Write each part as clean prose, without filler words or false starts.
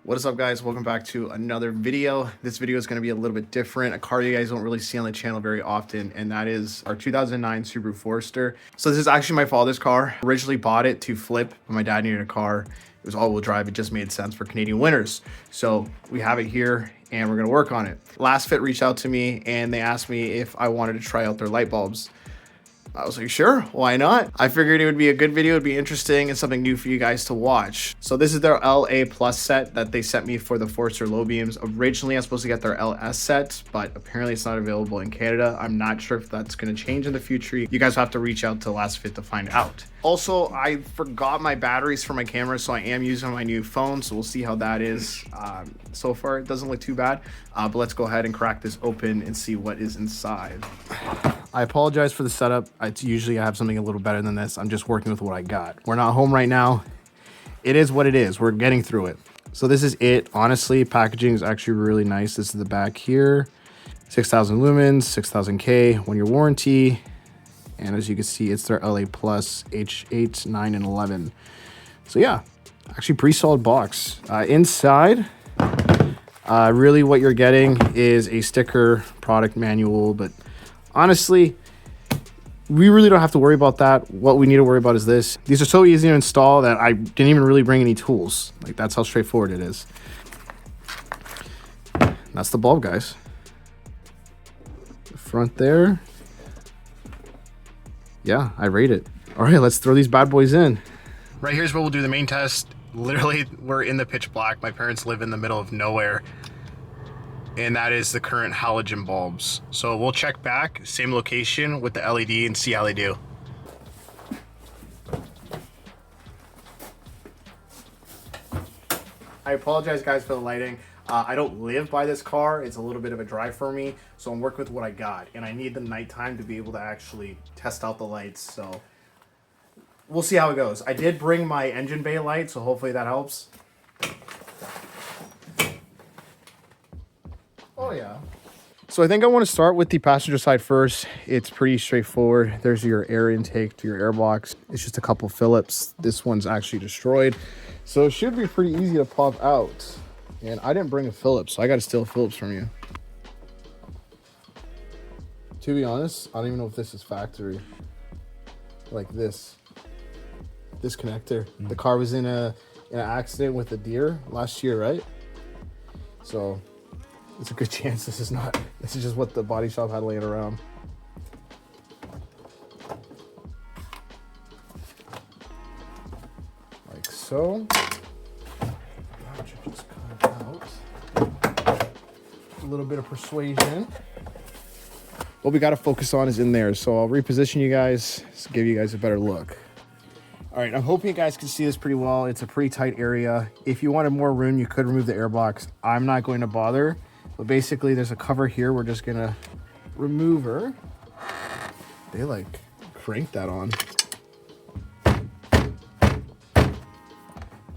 What is up, guys? Welcome back to another video. This video is going to be a little bit different, a car you guys don't really see on the channel very often, and that is our 2009 Subaru Forester. So this is actually my father's car. Originally bought it to flip, but my dad needed a car. It was all-wheel drive. It just made sense for Canadian winters. So we have it here and we're going to work on it. Lasfit reached out to me and they asked me if I wanted to try out their light bulbs. I was like, sure, why not? I figured it would be a good video, it'd be interesting and something new for you guys to watch. So this is their LA Plus set that they sent me for the Forester low beams. Originally, I was supposed to get their LS set, but apparently it's not available in Canada. I'm not sure if that's gonna change in the future. You guys have to reach out to Lasfit to find out. Also, I forgot my batteries for my camera, so I am using my new phone, so we'll see how that is. So far, it doesn't look too bad, but let's go ahead and crack this open and see what is inside. I apologize for the setup. It's usually I have something a little better than this. I'm just working with what I got. We're not home right now. It is what it is. We're getting through it. So this is it. Honestly, packaging is actually really nice. This is the back here. 6,000 lumens, 6,000K, 1 year warranty. And as you can see, it's their LA Plus H8, 9, and 11. So yeah, actually pretty solid box. Inside, really what you're getting is a sticker, product manual, but honestly, we really don't have to worry about that. What we need to worry about is this. These are so easy to install that I didn't even really bring any tools. Like, that's how straightforward it is. That's the bulb, guys. The front there. Yeah, I rate it. All right, let's throw these bad boys in. Right here's where we'll do the main test. Literally, we're in the pitch black. My parents live in the middle of nowhere. And that is the current halogen bulbs. So we'll check back, same location with the LED and see how they do. I apologize, guys, for the lighting. I don't live by this car. It's a little bit of a drive for me, so I'm working with what I got. And I need the nighttime to be able to actually test out the lights, so we'll see how it goes. I did bring my engine bay light, so hopefully that helps. Oh yeah. So I think I want to start with the passenger side first. It's pretty straightforward. There's your air intake to your air box. It's just a couple Phillips. This one's actually destroyed. So it should be pretty easy to pop out. And I didn't bring a Phillips, so I got to steal Phillips from you. To be honest, I don't even know if this is factory. Like this connector. The car was in an accident with a deer last year, right? So it's a good chance this is not. This is just what the body shop had laying around. Like so. Just cut it out. A little bit of persuasion. What we got to focus on is in there. So I'll reposition you guys to give you guys a better look. All right, I'm hoping you guys can see this pretty well. It's a pretty tight area. If you wanted more room, you could remove the airbox. I'm not going to bother. But basically, there's a cover here. We're just gonna remove her. They like crank that on.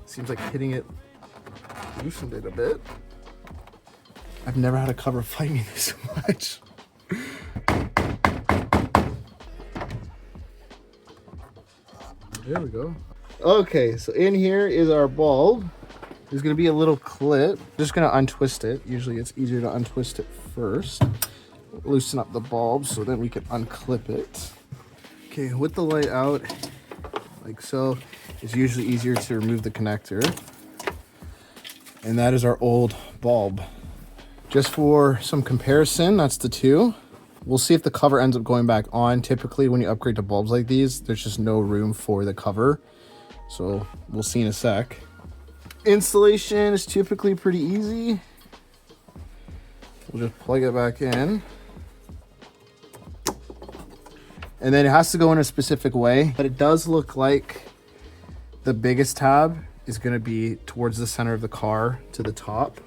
Seems like hitting it loosened it a bit. I've never had a cover fight me this much. There we go. Okay, so in here is our bulb. There's going to be a little clip. Just going to untwist it. Usually it's easier to untwist it first. Loosen up the bulb so then we can unclip it. Okay, with the light out, like so, it's usually easier to remove the connector. And that is our old bulb. Just for some comparison, that's the two. We'll see if the cover ends up going back on. Typically, when you upgrade to bulbs like these, there's just no room for the cover. So we'll see in a sec. Installation is typically pretty easy. We'll just plug it back in. And then it has to go in a specific way, but it does look like the biggest tab is going to be towards the center of the car to the top.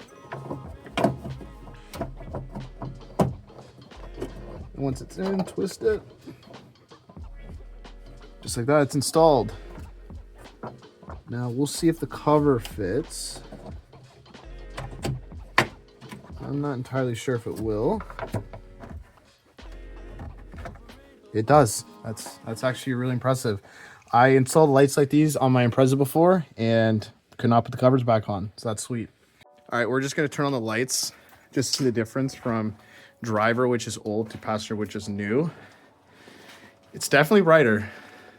Once it's in, twist it. Just like that, it's installed. Now we'll see if the cover fits. I'm not entirely sure if it will. It does. That's actually really impressive. I installed lights like these on my Impreza before and could not put the covers back on, so that's sweet. All right, we're just gonna turn on the lights. Just see the difference from driver, which is old, to passenger, which is new. It's definitely brighter.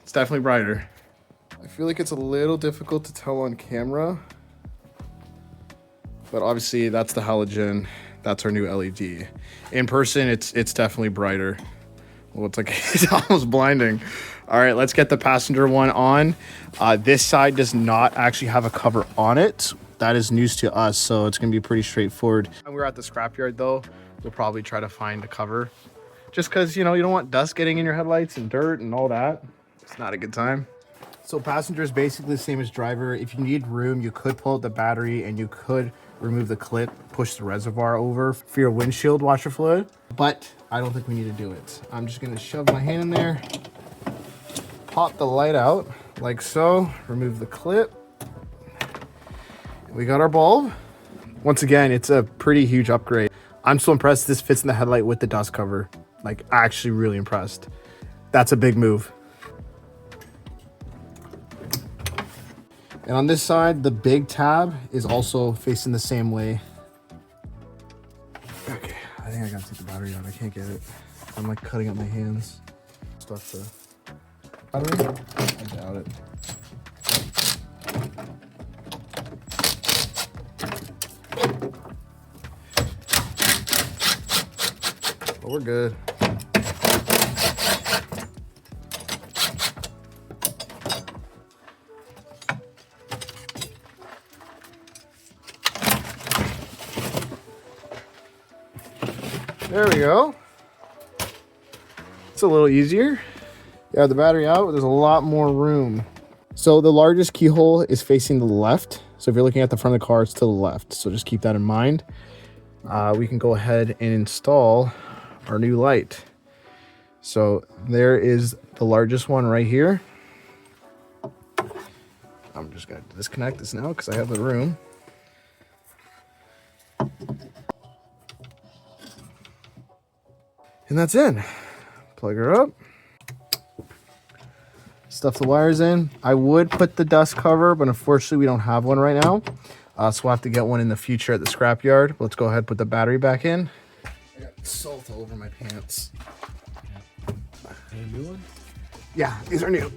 It's definitely brighter. I feel like it's a little difficult to tell on camera, but obviously that's the halogen. That's our new LED. In person, it's definitely brighter. Well, it's like it's almost blinding. All right, let's get the passenger one on. This side does not actually have a cover on it. That is news to us, so it's gonna be pretty straightforward. When we're at the scrapyard though, we'll probably try to find a cover. Just cause you know, you don't want dust getting in your headlights and dirt and all that. It's not a good time. So passenger is basically the same as driver. If you need room, you could pull out the battery and you could remove the clip, push the reservoir over for your windshield washer fluid, but I don't think we need to do it. I'm just gonna shove my hand in there, pop the light out like so, remove the clip. We got our bulb. Once again, it's a pretty huge upgrade. I'm so impressed this fits in the headlight with the dust cover. Like, actually really impressed. That's a big move. And on this side, the big tab is also facing the same way. Okay, I think I gotta take the battery out. I can't get it. I'm like cutting up my hands. Stuff the battery? I doubt it. But we're good. There we go. It's a little easier. You have the battery out, there's a lot more room. So the largest keyhole is facing the left. So if you're looking at the front of the car, it's to the left. So just keep that in mind. We can go ahead and install our new light. So there is the largest one right here. I'm just gonna disconnect this now because I have the room. And that's in. Plug her up. Stuff the wires in. I would put the dust cover, but unfortunately we don't have one right now. So we'll have to get one in the future at the scrapyard. Let's go ahead and put the battery back in. I got salt all over my pants. A new one? Yeah, these are new.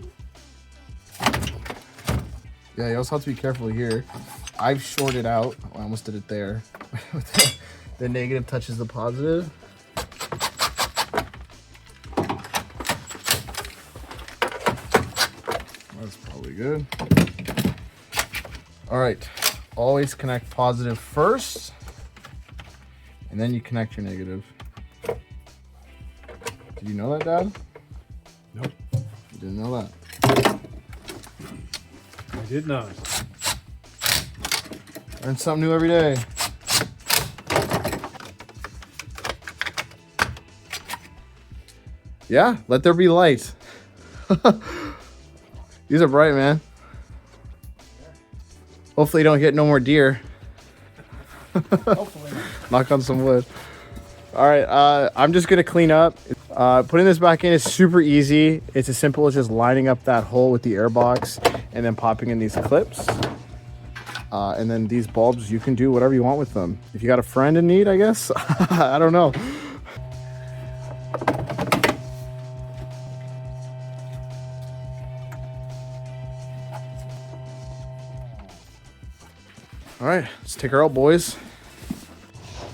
Yeah, you also have to be careful here. I've shorted out. Oh, I almost did it there. The negative touches the positive. That's probably good. All right, always connect positive first, and then you connect your negative. Did you know that, Dad? Nope. You didn't know that. I did not. Learn something new every day. Yeah, let there be light. These are bright, man. Hopefully you don't hit no more deer. Hopefully not. Knock on some wood. All right, I'm just gonna clean up. Putting this back in is super easy. It's as simple as just lining up that hole with the air box and then popping in these clips. And then these bulbs, you can do whatever you want with them. If you got a friend in need, I guess. I don't know. All right, let's take her out, boys.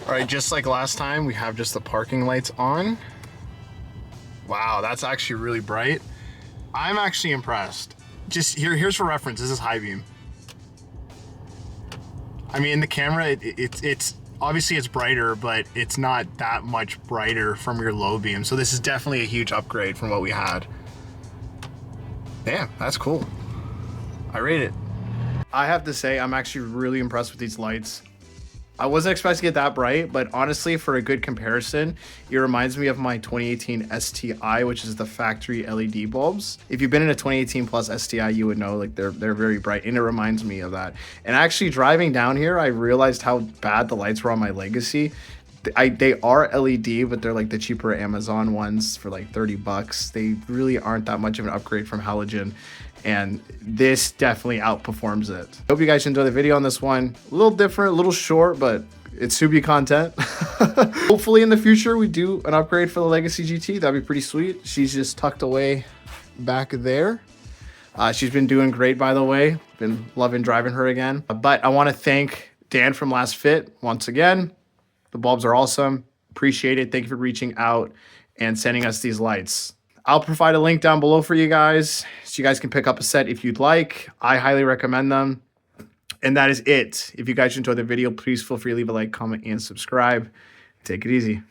All right, just like last time, we have just the parking lights on. Wow, that's actually really bright. I'm actually impressed. Just here's for reference, this is high beam. I mean, in the camera, it's obviously it's brighter, but it's not that much brighter from your low beam. So this is definitely a huge upgrade from what we had. Damn, that's cool. I rate it. I have to say, I'm actually really impressed with these lights. I wasn't expecting to get that bright, but honestly, for a good comparison, it reminds me of my 2018 STI, which is the factory LED bulbs. If you've been in a 2018 plus STI, you would know like they're very bright, and it reminds me of that. And actually driving down here, I realized how bad the lights were on my Legacy. They are LED, but they're like the cheaper Amazon ones for like 30 bucks. They really aren't that much of an upgrade from halogen. and this definitely outperforms it. Hope you guys enjoy the video on this one. A little different, a little short, but it's Subi content. Hopefully in the future we do an upgrade for the Legacy GT. That'd be pretty sweet. She's just tucked away back there. She's been doing great, by the way. Been loving driving her again. But I want to thank Dan from Lasfit once again. The bulbs are awesome. Appreciate it. Thank you for reaching out and sending us these lights. I'll provide a link down below for you guys so you guys can pick up a set if you'd like. I highly recommend them. And that is it. If you guys enjoyed the video, please feel free to leave a like, comment, and subscribe. Take it easy.